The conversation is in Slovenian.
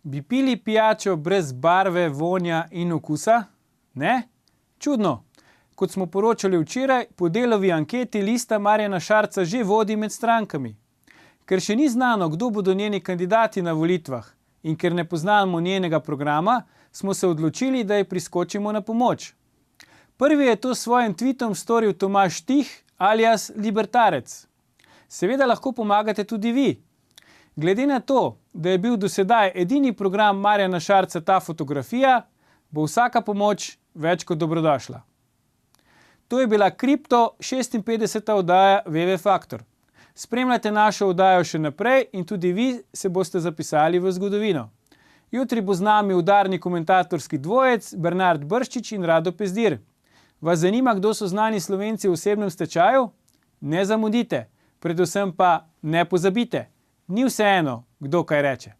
Bi pili pijačo brez barve, vonja in okusa? Ne? Čudno. Kot smo poročali včeraj, po Delovi anketi Lista Marjana Šarca že vodi med strankami. Ker še ni znano, kdo bodo njeni kandidati na volitvah in ker ne poznamo njenega programa, smo se odločili, da ji priskočimo na pomoč. Prvi je to s svojim tweetom storil Tomaž Tih alias Libertarec. Seveda lahko pomagate tudi vi. Glede na to, da je bil do sedaj edini program Marjana Šarca ta fotografija, bo vsaka pomoč več kot dobrodošla. To je bila Kripto 56. oddaja VV Faktor. Spremljajte našo oddajo še naprej in tudi vi se boste zapisali v zgodovino. Jutri bo z nami udarni komentatorski dvojec Bernard Brščič in Rado Pezdir. Vas zanima, kdo so znani Slovenci v osebnem stečaju? Ne zamudite, predvsem pa ne pozabite. Ni vseeno, kdo kaj reče.